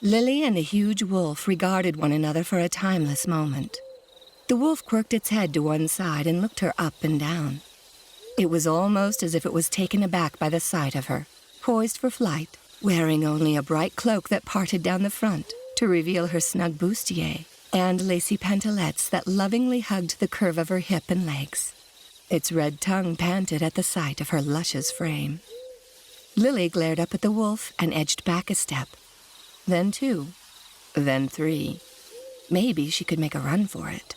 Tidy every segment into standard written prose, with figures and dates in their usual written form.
Lily and the huge wolf regarded one another for a timeless moment. The wolf quirked its head to one side and looked her up and down. It was almost as if it was taken aback by the sight of her, poised for flight, wearing only a bright cloak that parted down the front to reveal her snug bustier and lacy pantalettes that lovingly hugged the curve of her hip and legs. Its red tongue panted at the sight of her luscious frame. Lily glared up at the wolf and edged back a step. Then 2. Then 3. Maybe she could make a run for it.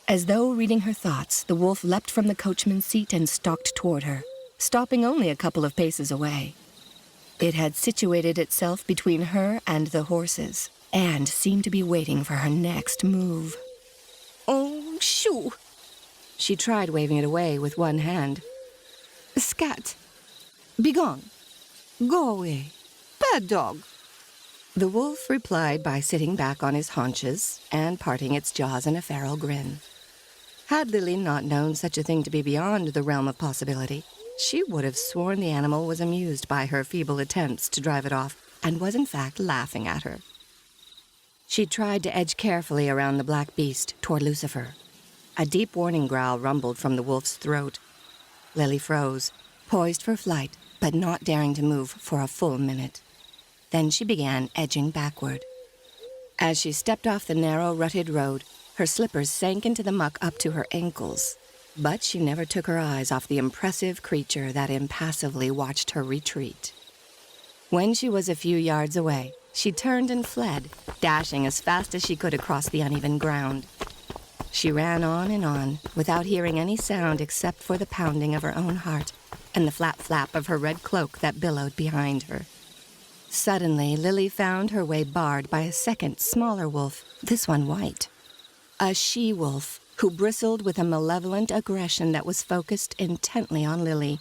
As though reading her thoughts, the wolf leapt from the coachman's seat and stalked toward her, stopping only a couple of paces away. It had situated itself between her and the horses, and seemed to be waiting for her next move. "Oh, shoo!" She tried waving it away with one hand. "Scat! Begone! Go away! Bad dog!" The wolf replied by sitting back on his haunches and parting its jaws in a feral grin. Had Lily not known such a thing to be beyond the realm of possibility, she would have sworn the animal was amused by her feeble attempts to drive it off and was in fact laughing at her. She tried to edge carefully around the black beast toward Lucifer. A deep warning growl rumbled from the wolf's throat. Lily froze, poised for flight, but not daring to move for a full minute. Then she began edging backward. As she stepped off the narrow, rutted road, her slippers sank into the muck up to her ankles. But she never took her eyes off the impressive creature that impassively watched her retreat. When she was a few yards away, she turned and fled, dashing as fast as she could across the uneven ground. She ran on, without hearing any sound except for the pounding of her own heart and the flap-flap of her red cloak that billowed behind her. Suddenly, Lily found her way barred by a second, smaller wolf, this one white. A she-wolf who bristled with a malevolent aggression that was focused intently on Lily.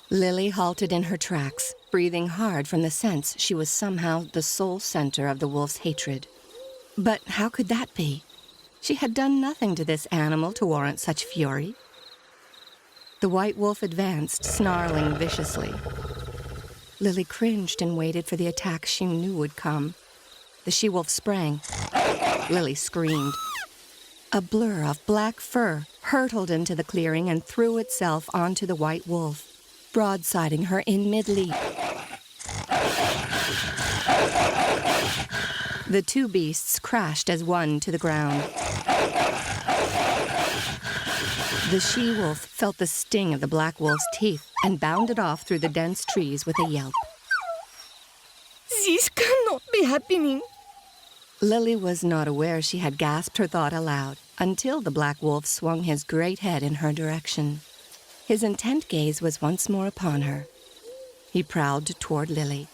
Lily halted in her tracks, breathing hard from the sense she was somehow the sole center of the wolf's hatred. But how could that be? She had done nothing to this animal to warrant such fury. The white wolf advanced, snarling viciously. Lily cringed and waited for the attack she knew would come. The she-wolf sprang. Lily screamed. A blur of black fur hurtled into the clearing and threw itself onto the white wolf, broadsiding her in mid-leap. The two beasts crashed as one to the ground. The she-wolf felt the sting of the black wolf's teeth and bounded off through the dense trees with a yelp. "This cannot be happening." Lily was not aware she had gasped her thought aloud until the black wolf swung his great head in her direction. His intent gaze was once more upon her. He prowled toward Lily.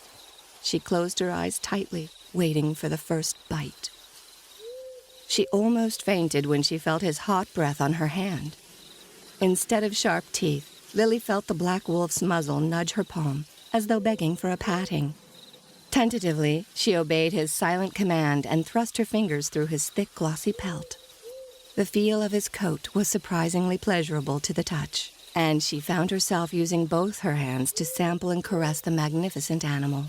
She closed her eyes tightly, waiting for the first bite. She almost fainted when she felt his hot breath on her hand. Instead of sharp teeth, Lily felt the black wolf's muzzle nudge her palm, as though begging for a patting. Tentatively, she obeyed his silent command and thrust her fingers through his thick, glossy pelt. The feel of his coat was surprisingly pleasurable to the touch, and she found herself using both her hands to sample and caress the magnificent animal.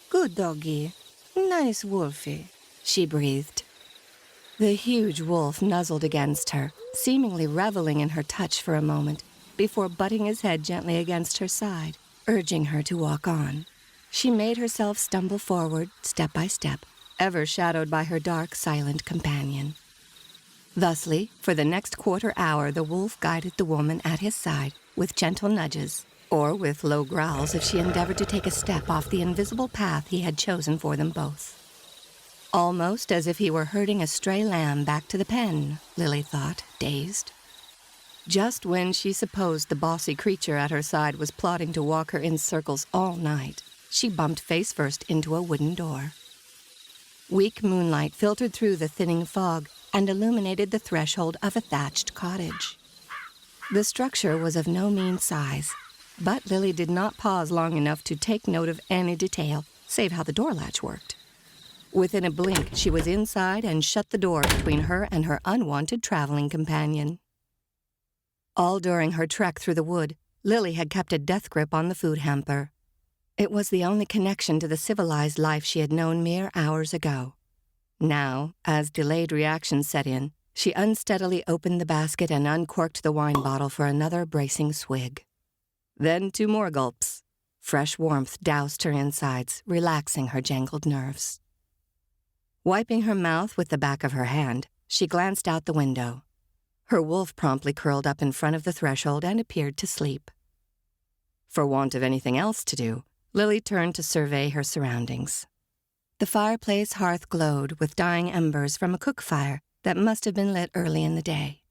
"Good doggy. Nice wolfie," she breathed. The huge wolf nuzzled against her, seemingly reveling in her touch for a moment, before butting his head gently against her side, urging her to walk on. She made herself stumble forward, step by step, ever shadowed by her dark, silent companion. Thusly, for the next quarter hour, the wolf guided the woman at his side with gentle nudges, or with low growls if she endeavored to take a step off the invisible path he had chosen for them both. Almost as if he were herding a stray lamb back to the pen, Lily thought, dazed. Just when she supposed the bossy creature at her side was plotting to walk her in circles all night, she bumped face first into a wooden door. Weak moonlight filtered through the thinning fog and illuminated the threshold of a thatched cottage. The structure was of no mean size, but Lily did not pause long enough to take note of any detail, save how the door latch worked. Within a blink, she was inside and shut the door between her and her unwanted traveling companion. All during her trek through the wood, Lily had kept a death grip on the food hamper. It was the only connection to the civilized life she had known mere hours ago. Now, as delayed reaction set in, she unsteadily opened the basket and uncorked the wine bottle for another bracing swig. Then 2 more gulps. Fresh warmth doused her insides, relaxing her jangled nerves. Wiping her mouth with the back of her hand, she glanced out the window. Her wolf promptly curled up in front of the threshold and appeared to sleep. For want of anything else to do, Lily turned to survey her surroundings. The fireplace hearth glowed with dying embers from a cook fire that must have been lit early in the day.